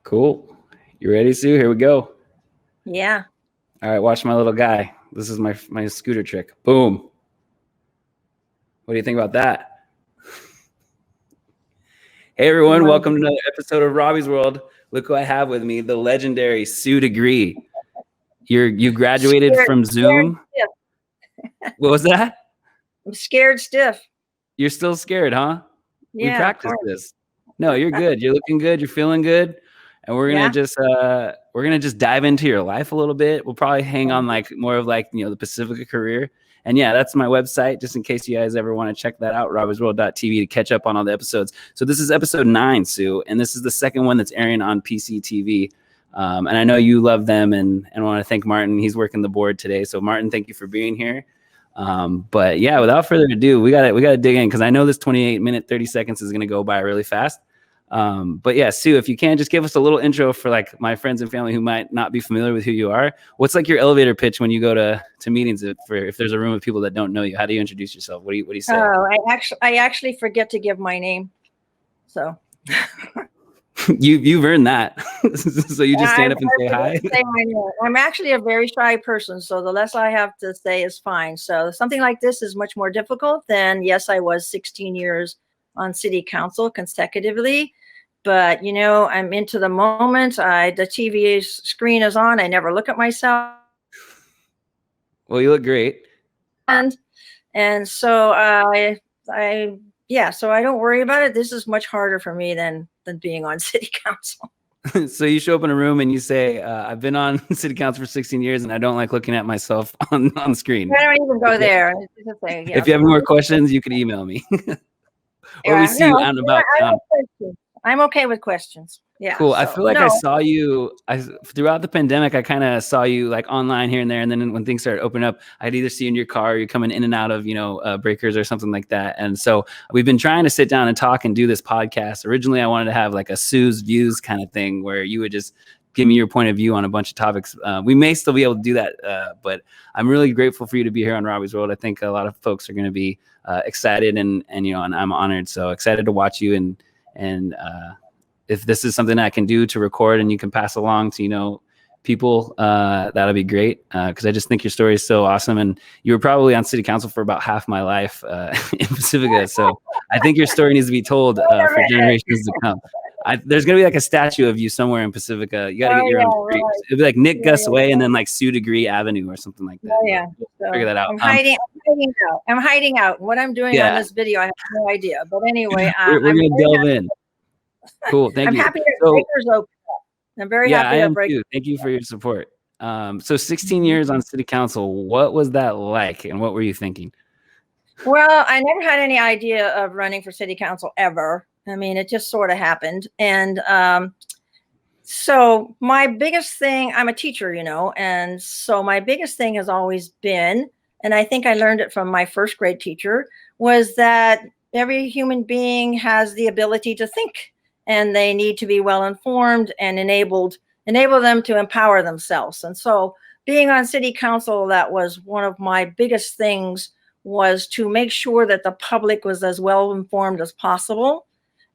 Cool. You ready, Sue? Here we go. Yeah. All right, watch my little guy. This is my scooter trick. Boom. What do you think about that? Hey, everyone. Welcome to another episode of Robby's World. Look who I have with me, the legendary Sue Digre. You graduated from Zoom. What was that? I'm scared stiff. You're still scared, huh? Yeah, we practiced this. No, you're good. You're looking good. You're feeling good. And we're gonna just dive into your life a little bit. We'll probably hang on more of the Pacifica career. And yeah, that's my website, just in case you guys ever want to check that out, robbysworld.tv, to catch up on all the episodes. So this is episode 9, Sue, and this is the second one that's airing on PC TV. And I know you love them, and I want to thank Martin. He's working the board today. So Martin, thank you for being here. But yeah, without further ado, we gotta dig in, because I know this 28-minute, 30 seconds is gonna go by really fast. But yeah, Sue, if you can just give us a little intro for my friends and family who might not be familiar with who you are. What's your elevator pitch when you go to meetings? If there's a room of people that don't know you, how do you introduce yourself? What do you say? Oh, I actually forget to give my name. So you've earned that. So you just stand up and say hi. I'm actually a very shy person, so the less I have to say is fine. So something like this is much more difficult than, yes, I was 16 years on city council consecutively. But, I'm into the moment. The TV screen is on. I never look at myself. Well, you look great. And so so I don't worry about it. This is much harder for me than being on city council. So you show up in a room and you say, I've been on city council for 16 years and I don't like looking at myself on screen. I don't even go there. If you have more questions, you can email me. Or we see you out and about town. I'm okay with questions. Yeah. Cool. I feel like I saw you throughout the pandemic. I kind of saw you online here and there. And then when things started opening up, I'd either see you in your car or you're coming in and out of, breakers or something like that. And so we've been trying to sit down and talk and do this podcast. Originally, I wanted to have a Sue's Views kind of thing where you would just give me your point of view on a bunch of topics. We may still be able to do that, but I'm really grateful for you to be here on Robby's World. I think a lot of folks are going to be excited and I'm honored. So excited to watch you and if this is something I can do to record and you can pass along to, people, that'll be great. Cause I just think your story is so awesome. And you were probably on city council for about half my life, in Pacifica. So I think your story needs to be told, for generations to come. There's going to be a statue of you somewhere in Pacifica. You got to get your own street. It'll be like Nick Gus Way and then Sue Digre Avenue or something like that. Oh, yeah. So figure that out. I'm hiding out. What I'm doing on this video, I have no idea. But anyway, we're going to delve in. Cool. Thank you. I'm happy that Breakers open up. I'm very happy that Breakers. Thank you for your support. So 16 years on city council, what was that like and what were you thinking? Well, I never had any idea of running for city council ever. I mean, it just sort of happened. And so my biggest thing, I'm a teacher, and so my biggest thing has always been, and I think I learned it from my first grade teacher, was that every human being has the ability to think. And they need to be well informed and enable them to empower themselves. And so being on city council, that was one of my biggest things, was to make sure that the public was as well informed as possible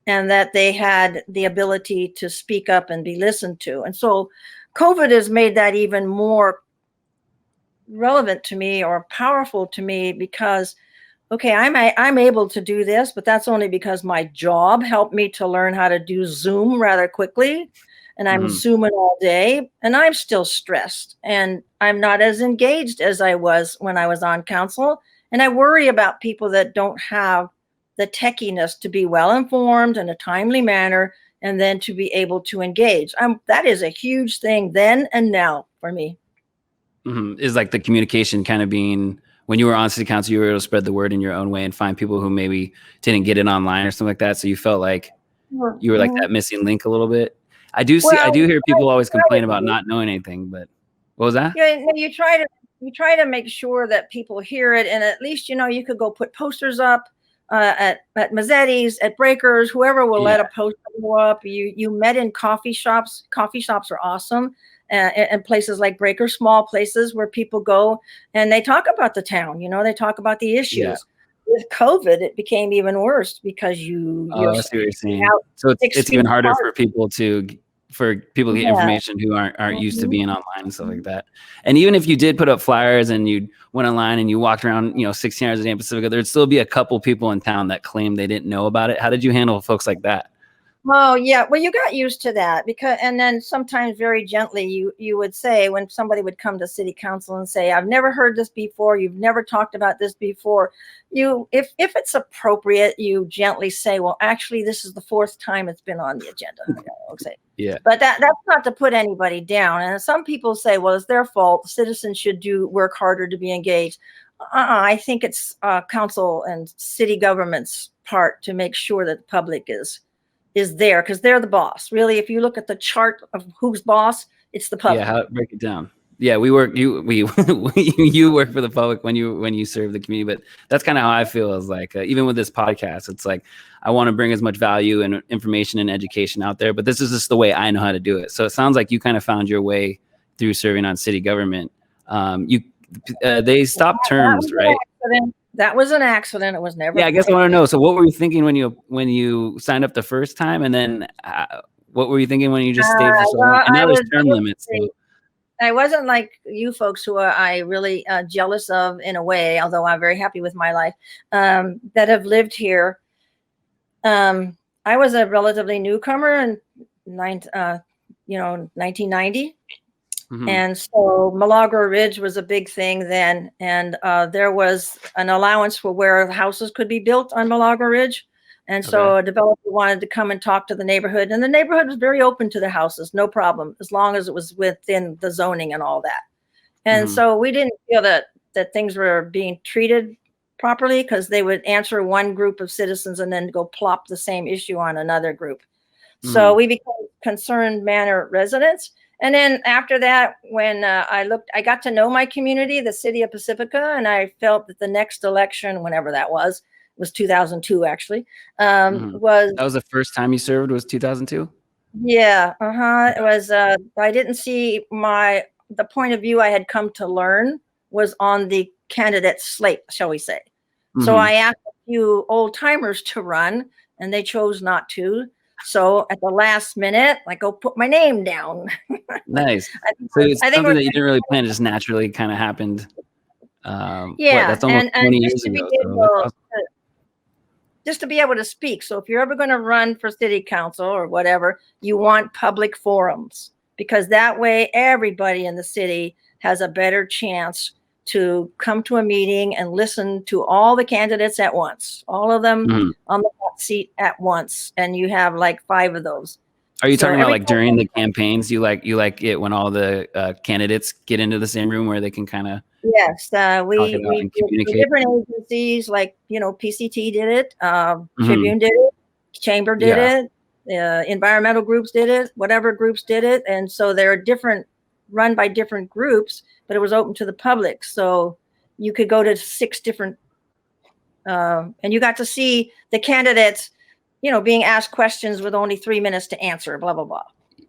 and that they had the ability to speak up and be listened to. And so COVID has made that even more relevant to me or powerful to me because okay, I'm able to do this, but that's only because my job helped me to learn how to do Zoom rather quickly. And I'm Zooming all day and I'm still stressed and I'm not as engaged as I was when I was on council. And I worry about people that don't have the techiness to be well informed in a timely manner and then to be able to engage. That is a huge thing then and now for me. Is the communication kind of being... When you were on city council, you were able to spread the word in your own way and find people who maybe didn't get it online or something like that. So you felt like you were that missing link a little bit. I do hear people always complain about not knowing anything, but what was that? Yeah, you try to make sure that people hear it. And at least, you could go put posters up at Mazzetti's, at Breakers, whoever will let a poster go up. You met in coffee shops. Coffee shops are awesome. And places like Breakers, small places where people go and they talk about the town, they talk about the issues. Yeah. With COVID, it became even worse because I see what you're saying. So it's even harder for people to for people to get Yeah. information who aren't used to Mhm. being online and stuff like that. And even if you did put up flyers and you went online and you walked around, 16 hours a day in Pacifica, there'd still be a couple people in town that claimed they didn't know about it. How did you handle folks like that? Oh yeah, well you got used to that because, and then sometimes very gently you would say when somebody would come to city council and say, "I've never heard this before. You've never talked about this before." If it's appropriate, you gently say, "Well, actually, this is the fourth time it's been on the agenda." Okay. Yeah. But that's not to put anybody down. And some people say, "Well, it's their fault. Citizens should work harder to be engaged." I think it's council and city government's part to make sure that the public is there because they're the boss. Really, if you look at the chart of who's boss, it's the public. Yeah, break it down. Yeah, we work. You work for the public when you serve the community, but that's kind of how I feel. Is like even with this podcast, it's like I want to bring as much value and information and education out there, but this is just the way I know how to do it. So it sounds like you kind of found your way through serving on city government. They stopped terms, right? That was an accident. It was never. Yeah, I guess I want to know. So, what were you thinking when you signed up the first time, and then what were you thinking when you just stayed for so long? And now there's term limits. So. I wasn't like you folks who I really jealous of in a way, although I'm very happy with my life, that have lived here. I was a relatively newcomer in 1990. Mm-hmm. And so Milagro Ridge was a big thing then. And there was an allowance for where houses could be built on Milagro Ridge. And so a developer wanted to come and talk to the neighborhood. And the neighborhood was very open to the houses, no problem, as long as it was within the zoning and all that. And so we didn't feel that things were being treated properly because they would answer one group of citizens and then go plop the same issue on another group. So we became concerned manor residents. And then after that, when I got to know my community, the city of Pacifica, and I felt that the next election, whenever that was 2002 actually, that was the first time you served was 2002? Yeah. It was, I didn't see the point of view I had come to learn was on the candidate slate, shall we say. So I asked a few old timers to run and they chose not to. So at the last minute, I go put my name down. Nice. So it's something that you didn't really plan, it just naturally kind of happened. Yeah. That's almost 20 years ago. Just to be able to speak. So if you're ever going to run for city council or whatever, you want public forums because that way everybody in the city has a better chance to come to a meeting and listen to all the candidates at once, all of them on the hot seat at once. And you have like 5 of those. Are you talking about like during the campaigns? You like it when all the candidates get into the same room where they can kind of we different agencies like PCT did it, Tribune did it, Chamber did it, environmental groups did it, whatever groups did it, and so they're run by different groups, but it was open to the public, so you could go to 6 different, and you got to see the candidates, being asked questions with only 3 minutes to answer, blah blah blah.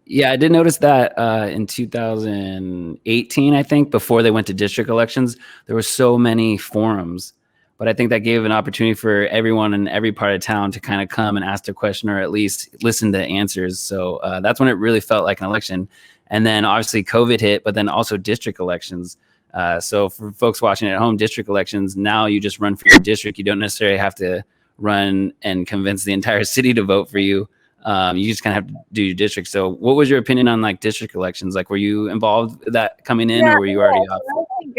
Yeah, I did notice that in 2018, I think, before they went to district elections, there were so many forums. But I think that gave an opportunity for everyone in every part of town to kind of come and ask their question or at least listen to answers. So that's when it really felt like an election. And then obviously COVID hit, but then also district elections. So for folks watching at home, district elections, now you just run for your district. You don't necessarily have to run and convince the entire city to vote for you. You just kind of have to do your district. So what was your opinion on like district elections? Like, were you involved with that coming in or were you already off? I think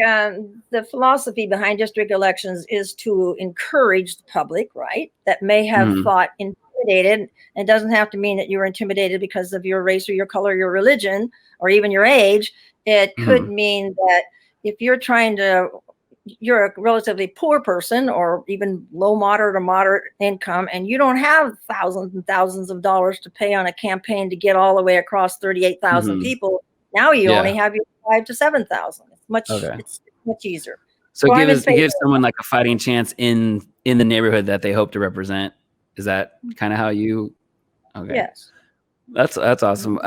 the philosophy behind district elections is to encourage the public, right? That may have thought intimidated, and it doesn't have to mean that you're intimidated because of your race or your color, your religion, or even your age. It could mean that if you're a relatively poor person or even low, moderate or moderate income, and you don't have thousands and thousands of dollars to pay on a campaign to get all the way across 38,000 people. Now you only have your 5,000 to 7,000. It's much easier. So it gives someone like a fighting chance in the neighborhood that they hope to represent. Is that kind of how you? Okay. Yes. That's awesome.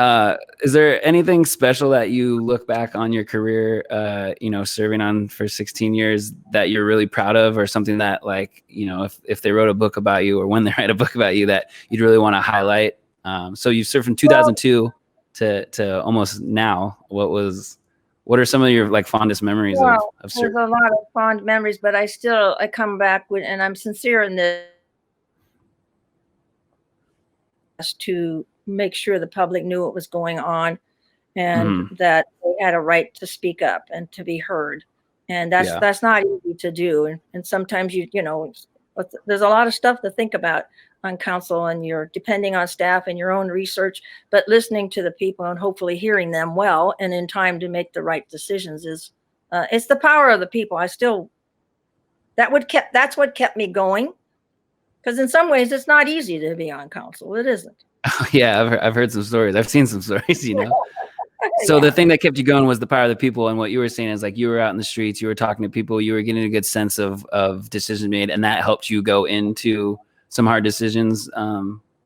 Is there anything special that you look back on your career, serving on for 16 years that you're really proud of, or something that like, if they wrote a book about you or when they write a book about you that you'd really want to highlight? So you served from 2002 to almost now, what are some of your like fondest memories Well, of there's service? a lot of fond memories, but I come back with, and I'm sincere in this, to make sure the public knew what was going on, and Hmm. that they had a right to speak up and to be heard. And Yeah. that's not easy to do. And sometimes there's a lot of stuff to think about on council, and you're depending on staff and your own research, but listening to the people and hopefully hearing them well and in time to make the right decisions is it's the power of the people. That's what kept me going, because in some ways it's not easy to be on council. It isn't. Yeah, I've heard some stories. I've seen some stories, So the Yeah. thing that kept you going was the power of the people, and what you were saying is like you were out in the streets, you were talking to people, you were getting a good sense of decisions made, and that helped you go into some hard decisions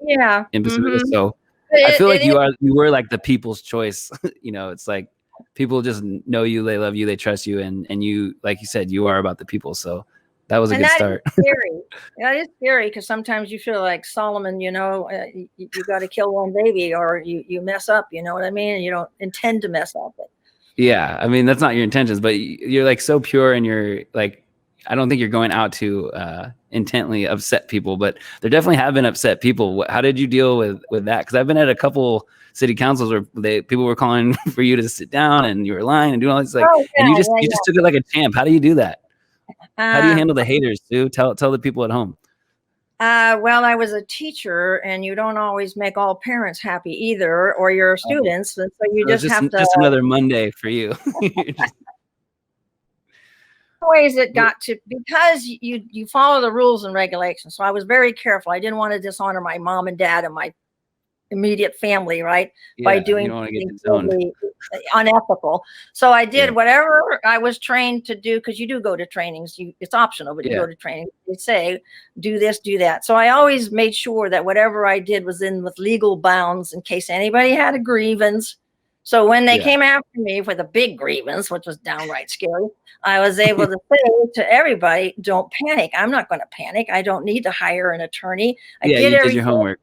Yeah. in Pacifica. Hmm. So I It, feel like it, you were like the people's choice. It's like people just know you, they love you, they trust you, and you, like you said, you are about the people. So that was a And good that is start. scary. That is scary, because sometimes you feel like Solomon, you got to kill one baby, or you mess up, you know what I mean? And you don't intend to mess up. Yeah, I mean that's not your intentions, but you're like so pure, and you're like, I don't think you're going out to intently upset people, but there definitely have been upset people. How did you deal with that? Because I've been at a couple city councils where people were calling for you to sit down, and you were lying and doing all this, like, Oh, and yeah, you just took it like a champ. How do you do that? How do you yeah. handle the haters, Sue? Tell the people at home. Well, I was a teacher, and you don't always make all parents happy either, or your Oh, students. And so you so it's just have to, just another Monday for you. You're just, ways it got to, because you follow the rules and regulations. So I was very careful. I didn't want to dishonor my mom and dad and my immediate family, right? By yeah, you doing don't want to get something disowned. totally unethical. So I Yeah, did whatever I was trained to do, because you do go to trainings. It's optional, but you yeah, go to training. They say, do this, do that. So I always made sure that whatever I did was in with legal bounds in case anybody had a grievance. So when they yeah. came after me with a big grievance, which was downright scary, I was able to say to everybody, don't panic. I'm not going to panic. I don't need to hire an attorney. I Yeah, did you did your everything. homework.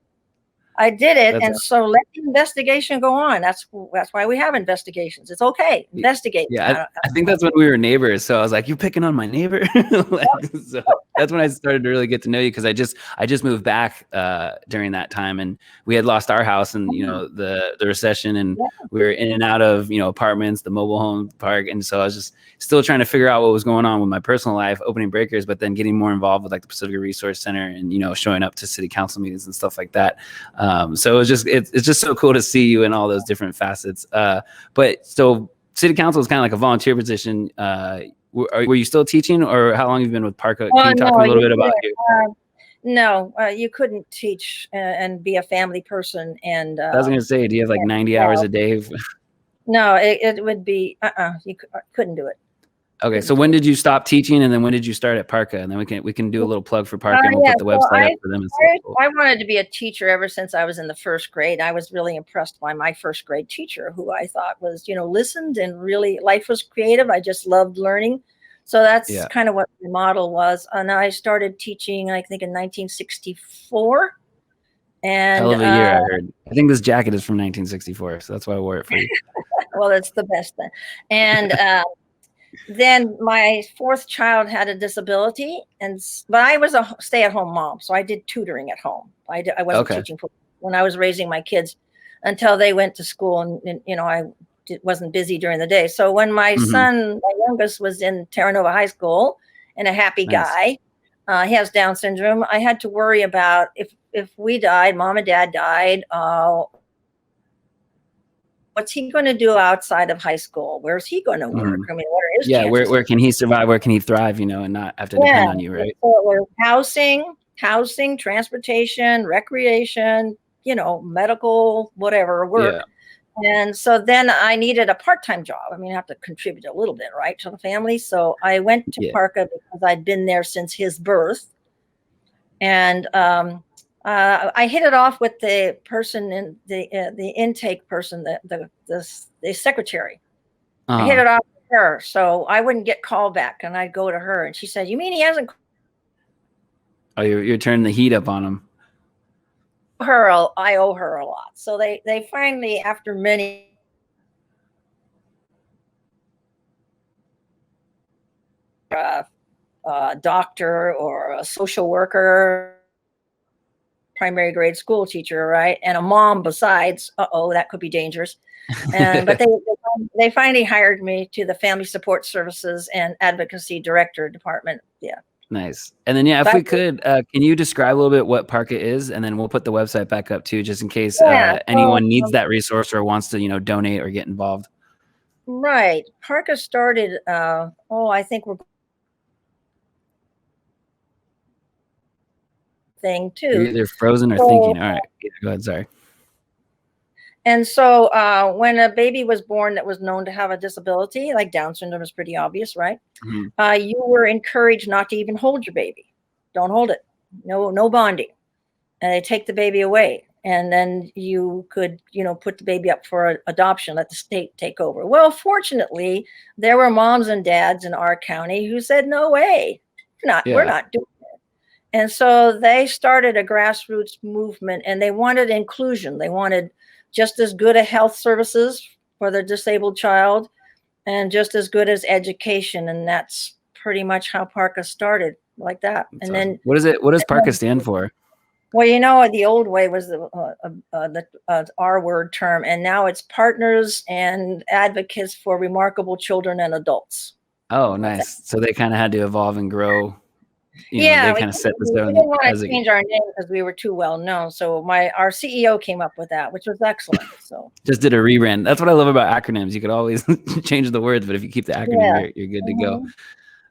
I did it, That's and so let the investigation go on. That's why we have investigations. It's okay. Investigate. Yeah, I think that's when we were neighbors. So I was like, "You picking on my neighbor?" Like, so that's when I started to really get to know you, because I just moved back during that time, and we had lost our house, and the recession, and Yeah. we were in and out of apartments, the mobile home park, and so I was just still trying to figure out what was going on with my personal life, opening breakers, but then getting more involved with like the Pacifica Resource Center, and showing up to city council meetings and stuff like that. So it's just so cool to see you in all those different facets. But so city council is kind of like a volunteer position. Were you still teaching, or how long have you been with Parka? Can Oh, you talk a no, little you bit about couldn't. you? No, you couldn't teach and be a family person and I was going to say, do you have like 90 hours well, a day? no, it would be couldn't do it. Okay, so Couldn't do when it. did you stop teaching, and then when did you start at Parka? And then we can do a little plug for Parka, and we'll Yeah, put the so website up for them and stuff. Cool. I wanted to be a teacher ever since I was in the first grade. I was really impressed by my first grade teacher, who I thought was, listened, and really life was creative. I just loved learning. So that's Yeah, kind of what the model was. And I started teaching, I think, in 1964. hell And of a year, I heard. I think this jacket is from 1964, so that's why I wore it for you. well, it's the best thing. And then my fourth child had a disability, but I was a stay-at-home mom, so I did tutoring at home. I wasn't Okay. teaching when I was raising my kids until they went to school, and I wasn't busy during the day. So when my Hmm. son, my youngest, was in Terra Nova High School, and a happy Nice. guy, he has Down syndrome. I had to worry about if we died, mom and dad died. What's he going to do outside of high school? Where's he going to Hmm. work? I mean, what are his Yeah, chances? where can he survive? Where can he thrive? And not have to Yeah, depend on you, right? so it was housing, transportation, recreation, medical, whatever, Yeah. work. And so then I needed a part-time job. I mean, I have to contribute a little bit, right, to the family. So I went to Yeah. Parka because I'd been there since his birth. And I hit it off with the person in the intake person, the secretary. I hit Uh-huh. it off with her, so I wouldn't get called back, and I'd go to her, and she said, "You mean he hasn't?" Oh, you're turning the heat up on him. I owe her a lot. So they finally, after many doctor or a social worker, primary grade school teacher, right, and a mom besides. Uh-oh, that could be dangerous. And but they finally hired me to the Family Support Services and Advocacy Director department. Yeah. Nice. And then, yeah, if we could, can you describe a little bit what Parka is? And then we'll put the website back up too, just in case anyone needs that resource or wants to, donate or get involved. Right. Parka started, I think we're thing too. You're either frozen or thinking. All right. Yeah, go ahead. Sorry. And so when a baby was born that was known to have a disability, like Down syndrome is pretty obvious, right? Mm-hmm. You were encouraged not to even hold your baby. Don't hold it. No bonding. And they take the baby away. And then you could, put the baby up for adoption, let the state take over. Well, fortunately, there were moms and dads in our county who said, no way, we're not doing it. And so they started a grassroots movement, and they wanted inclusion. They wanted just as good a health services for the disabled child and just as good as education. And that's pretty much how Parka started, like that. That's and awesome. Then what does Parka stand for? Well, the old way was the R word term, and now it's Partners and Advocates for Remarkable Children and Adults. Oh, nice. So they kind of had to evolve and grow. They kind of set this down. We didn't want to change our name because we were too well known. So our CEO came up with that, which was excellent. So just did a rebrand. That's what I love about acronyms. You could always change the words, but if you keep the acronym, you're good to go.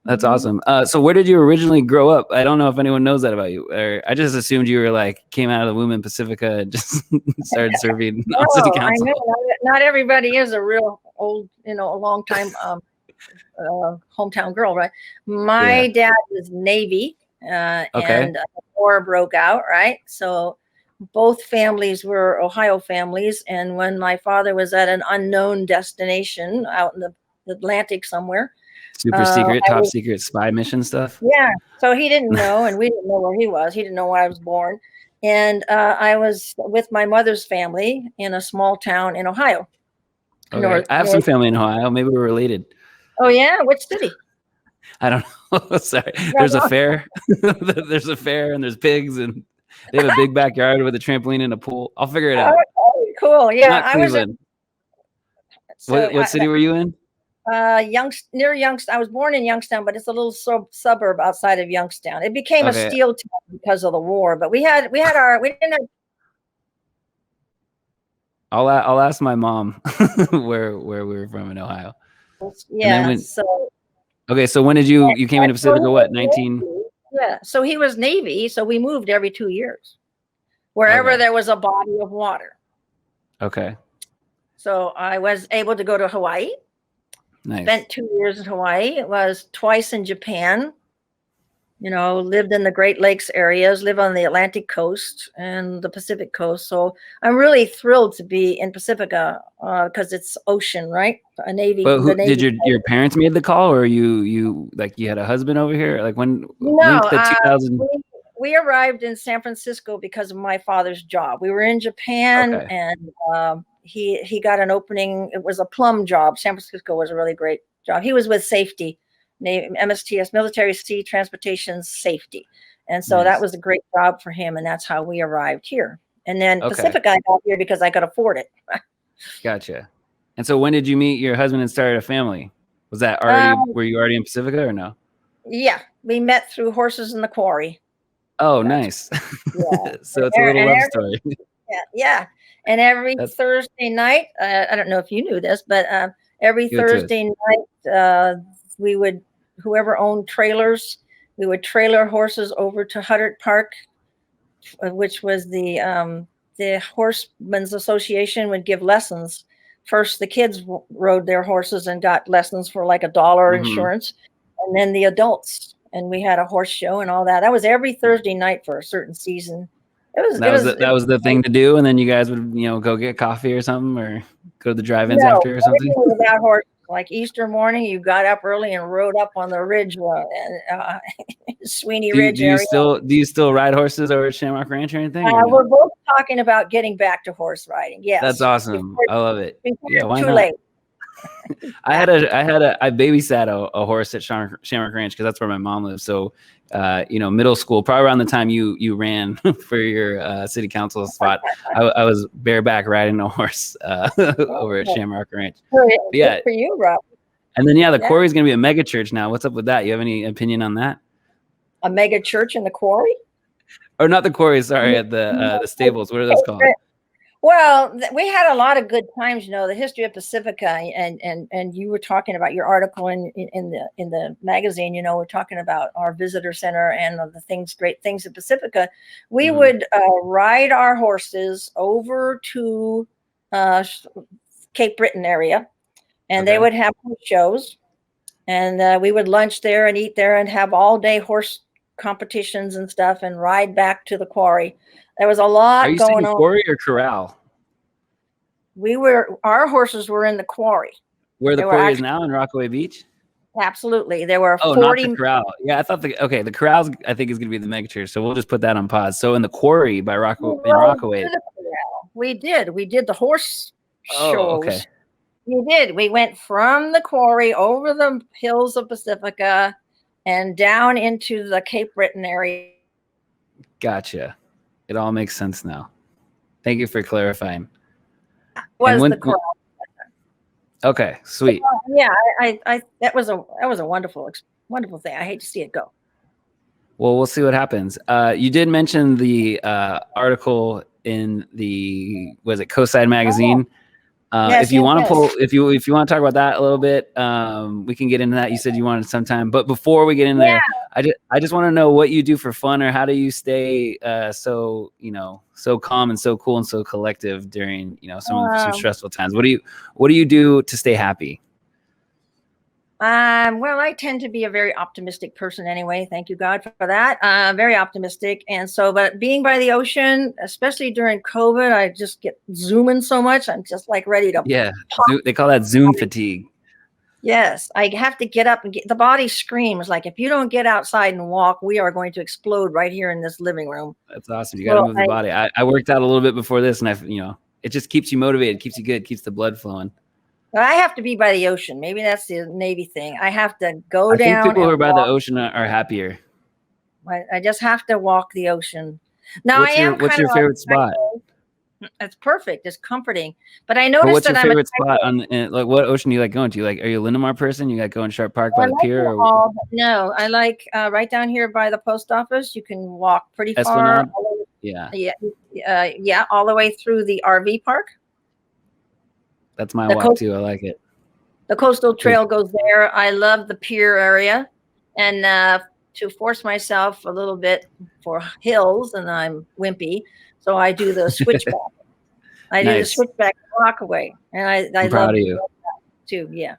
That's awesome. So where did you originally grow up? I don't know if anyone knows that about you. Or I just assumed you were came out of the womb in Pacifica and just started serving on city council. I know. Not everybody is a real old, a long time hometown girl, right? My dad was Navy, and the war broke out, right? So both families were Ohio families. And when my father was at an unknown destination out in the Atlantic somewhere, super secret, top secret spy mission stuff. Yeah. So he didn't know, and we didn't know where he was. He didn't know where I was born. And I was with my mother's family in a small town in Ohio. Okay. I have some family in Ohio. Maybe we're related. Oh, yeah? Which city? I don't know. Sorry. There's a fair. There's a fair, and there's pigs, and they have a big backyard with a trampoline and a pool. I'll figure it out. Oh, cool. Yeah. Not Cleveland. What city were you in? Near Youngstown. I was born in Youngstown, but it's a little suburb outside of Youngstown. It became a steel town because of the war, but we didn't have. I'll ask my mom where we were from in Ohio. Yeah. So when did you came into Pacifica? What, 19? Yeah. So he was Navy. So we moved every 2 years, wherever there was a body of water. Okay. So I was able to go to Hawaii. Nice. Spent 2 years in Hawaii. Was twice in Japan. Lived in the Great Lakes areas, live on the Atlantic coast and the Pacific coast. So I'm really thrilled to be in Pacifica because it's ocean, right? A Navy. But did your parents made the call, or you had a husband over here? When? No, 2000. We arrived in San Francisco because of my father's job. We were in Japan, and he got an opening. It was a plum job. San Francisco was a really great job. He was with safety. MSTS, Military Sea Transportation Safety. And so that was a great job for him. And that's how we arrived here. And then Pacifica, I got here because I could afford it. Gotcha. And so when did you meet your husband and started a family? Was that already, were you already in Pacifica or no? Yeah. We met through Horses in the Quarry. Oh, nice. Yeah. So it's a little love story. Yeah. And every Thursday night, I don't know if you knew this, but every Thursday night, we would, whoever owned trailers, we would trailer horses over to Huddart Park, which was the Horsemen's Association would give lessons. First, the kids rode their horses and got lessons for $1 insurance, and then the adults. And we had a horse show and all that. That was every Thursday night for a certain season. That was the thing to do, and then you guys would go get coffee or something, or go to the drive-ins after or something. Like Easter morning, you got up early and rode up on the ridge, Sweeney Ridge area. Do you still ride horses over at Shamrock Ranch or anything? Or no? We're both talking about getting back to horse riding. Yes, that's awesome. I love it. Yeah, why too not? late. I babysat a horse at Shamrock Ranch because that's where my mom lives. So, middle school, probably around the time you ran for your city council spot, I was bareback riding a horse over at Shamrock Ranch. Yeah, good for you, Rob. And then the Quarry is going to be a mega church now. What's up with that? You have any opinion on that? A mega church in the Quarry? Or not the Quarry? Sorry, at the stables. What are those called? Well, we had a lot of good times, the history of Pacifica, and you were talking about your article in the magazine. We're talking about our visitor center and the great things at Pacifica. We would ride our horses over to Cape Breton area, and they would have shows, and we would lunch there and eat there and have all day horse competitions and stuff, and ride back to the Quarry. There was a lot going on. Quarry or corral? Our horses were in the Quarry. Where the Quarry is now in Rockaway Beach? Absolutely. There were 40. Not the corral. Yeah, I thought the corrals I think is going to be the mega church, so we'll just put that on pause. So in the Quarry by Rockaway. We did the horse shows. Okay. We did. We went from the Quarry over the hills of Pacifica and down into the Cape Breton area. Gotcha. It all makes sense now. Thank you for clarifying. The corral. Okay, sweet. Yeah, I that was a wonderful thing. I hate to see it go. Well, we'll see what happens. You did mention the article in Coastside magazine. If you want to talk about that a little bit, we can get into that. You said you wanted some time, but before we get in there, I just want to know what you do for fun, or how do you stay so calm and so cool and so collective during some stressful times. What do you do to stay happy? Well, I tend to be a very optimistic person anyway. Thank you, God, for that. Very optimistic. And so, but being by the ocean, especially during COVID, I just get zooming so much. I'm just like ready to. Yeah. They call that Zoom fatigue. Yes. I have to get up and the body screams. Like, if you don't get outside and walk, we are going to explode right here in this living room. That's awesome. You got to move the body. I worked out a little bit before this, and it just keeps you motivated, keeps you good, keeps the blood flowing. But I have to be by the ocean. Maybe that's the Navy thing. I have to go down. I think people who are by the ocean are happier. I just have to walk the ocean. Now, what's your favorite spot? It's perfect. It's comforting. But I noticed what's your favorite spot what ocean do you like going to? Are you a Linamar person? You like going Sharp Park by the pier? No, I like right down here by the post office. You can walk pretty Esplanade? far. Yeah. All the way through the RV park. That's my walk too. I like it. The coastal trail goes there. I love the pier area, and to force myself a little bit for hills, and I'm wimpy, so I do the switchback. Do the switchback Rockaway, and I'm proud of you too. Yeah.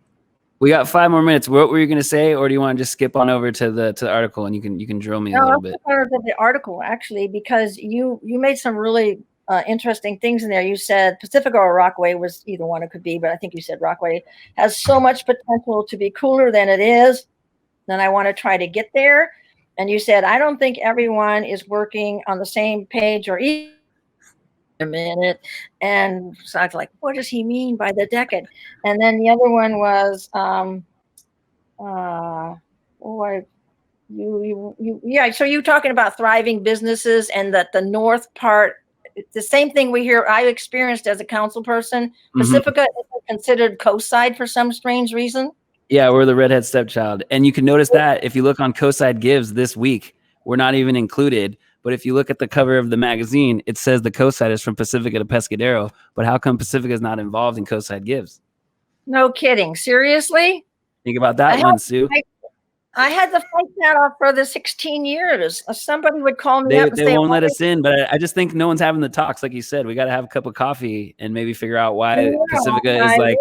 We got 5 more minutes. What were you going to say, or do you want to just skip on over to the article and you can drill me a little bit? I'll the article actually, because you made some really interesting things in there. You said Pacifica or Rockaway, was either one it could be, but I think you said Rockaway has so much potential to be cooler than it is. Then I want to try to get there. And you said, I don't think everyone is working on the same page or even a minute. And so I was like, what does he mean by the decade? And then the other one was, so you're talking about thriving businesses, and that the north part, the same thing we hear. I experienced as a council person. Pacifica is considered coastside for some strange reason. Yeah, we're the redhead stepchild, and you can notice that if you look on Coastside Gives this week, we're not even included. But if you look at the cover of the magazine, it says the coastside is from Pacifica to Pescadero. But how come Pacifica is not involved in Coastside Gives? No kidding. Seriously? Think about that one, Sue. I had to fight that off for the 16 years. Somebody would call me up and say, they won't let us in, but I just think no one's having the talks. Like you said, we got to have a cup of coffee and maybe figure out why Pacifica is like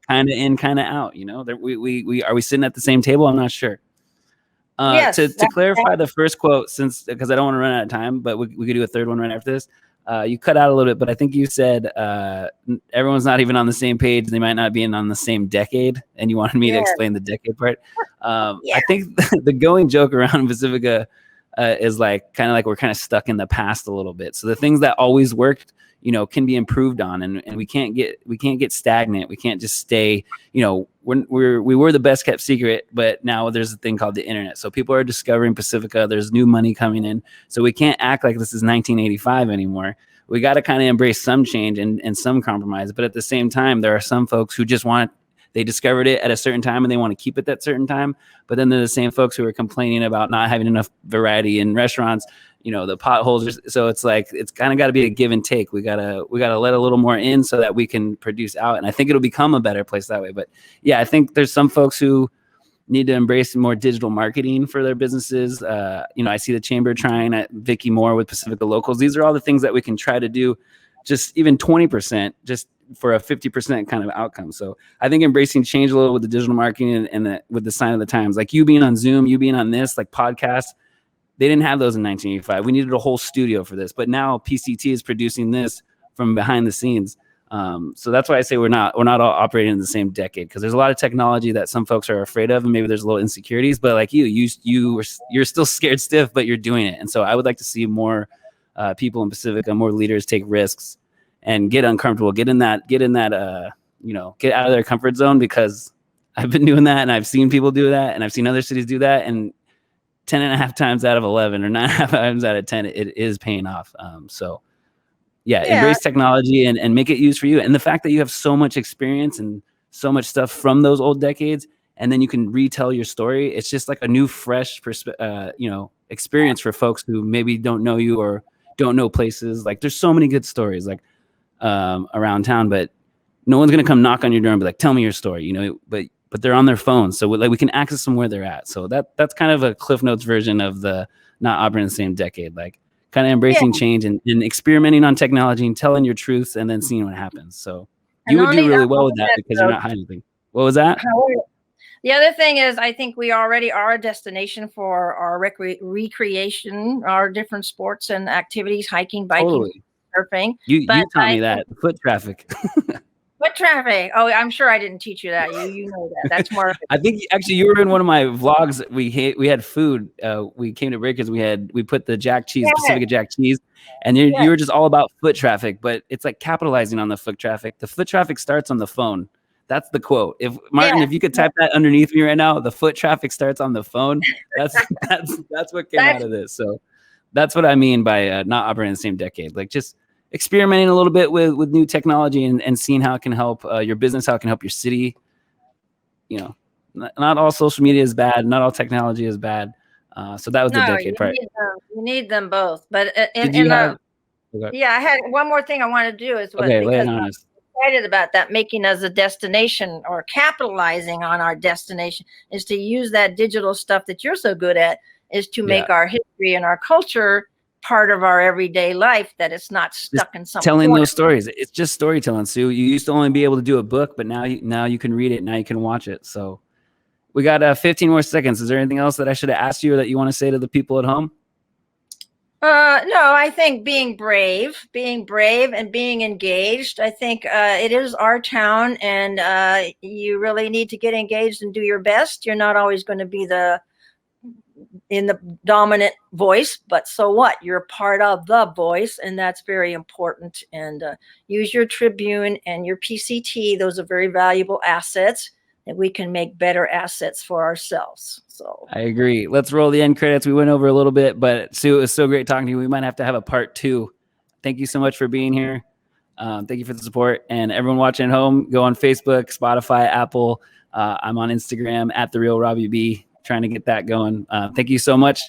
kind of in, kind of out. Are we sitting at the same table? I'm not sure. Yes, to clarify the first quote, because I don't want to run out of time, but we could do a third one right after this. You cut out a little bit, but I think you said everyone's not even on the same page. They might not be on the same decade, and you wanted me to Yeah. explain the decade part. Yeah. I think the going joke around Pacifica is like kind of like we're kind of stuck in the past a little bit. So the things that always worked, can be improved on, and we can't get stagnant. We can't just stay, we were the best kept secret, but now there's a thing called the internet. So people are discovering Pacifica. There's new money coming in. So we can't act like this is 1985 anymore. We got to kind of embrace some change and some compromise. But at the same time, there are some folks who just they discovered it at a certain time and they want to keep it that certain time. But then they're the same folks who are complaining about not having enough variety in restaurants, the potholes. So it's like, it's kind of got to be a give and take. We gotta let a little more in so that we can produce out. And I think it'll become a better place that way. But yeah, I think there's some folks who need to embrace more digital marketing for their businesses. I see the chamber trying at Vicky Moore with Pacifica Locals. These are all the things that we can try to do, just even 20%, just for a 50% kind of outcome. So I think embracing change a little with the digital marketing and with the sign of the times, like you being on Zoom, you being on this, like podcasts, they didn't have those in 1985. We needed a whole studio for this, but now PCT is producing this from behind the scenes. So that's why I say we're not all operating in the same decade, because there's a lot of technology that some folks are afraid of, and maybe there's a little insecurities. But like you're still scared stiff, but you're doing it. And so I would like to see more people in Pacifica, more leaders take risks and get uncomfortable, get out of their comfort zone, because I've been doing that and I've seen people do that and I've seen other cities do that, and 10 and a half times out of 11 or 9.5 times out of 10, it is paying off. So yeah, embrace technology and make it used for you. And the fact that you have so much experience and so much stuff from those old decades, and then you can retell your story. It's just like a new, fresh, experience for folks who maybe don't know you or don't know places. Like there's so many good stories like around town, but no one's gonna come knock on your door and be like, "Tell me your story," But they're on their phones, so we can access them where they're at. So that's kind of a Cliff Notes version of the not operating in the same decade, like kind of embracing change and experimenting on technology and telling your truths and then seeing what happens. So you would do really well with that because you're not hiding anything. What was that? The other thing is, I think we already are a destination for our recreation, our different sports and activities, hiking, biking, surfing. You taught me that. Foot traffic. Foot traffic. Oh, I'm sure I didn't teach you that. You know that. That's more. I think actually you were in one of my vlogs. We had food. We came to Breakers. We put the jack cheese, Pacifica jack cheese, and you were just all about foot traffic. But it's like capitalizing on the foot traffic. The foot traffic starts on the phone. That's the quote. If Martin, if you could type that underneath me right now, the foot traffic starts on the phone. That's what came out of this. So that's what I mean by not operating in the same decade. Like just experimenting a little bit with new technology and seeing how it can help your business, how it can help your city. Not all social media is bad. Not all technology is bad. So that was the decade part. You need them both. But I had one more thing I want to do because I'm excited about that, making us a destination or capitalizing on our destination, is to use that digital stuff that you're so good at, is to make our history and our culture part of our everyday life, that it's not stuck in some telling those stories. It's just storytelling, Sue. You used to only be able to do a book, but now you can read it. Now you can watch it. So we got 15 more seconds. Is there anything else that I should have asked you or that you want to say to the people at home? No, I think being brave and being engaged. I think it is our town, and you really need to get engaged and do your best. You're not always going to be in the dominant voice, but so what? You're part of the voice, and that's very important. And use your Tribune and your PCT. Those are very valuable assets, and we can make better assets for ourselves. So I agree. Let's roll the end credits. We went over a little bit, but Sue, it was so great talking to you. We might have to have a part 2. Thank you so much for being here. Thank you for the support. And everyone watching at home, go on Facebook, Spotify, Apple. I'm on Instagram at @TheRealRobbyB, trying to get that going. Thank you so much.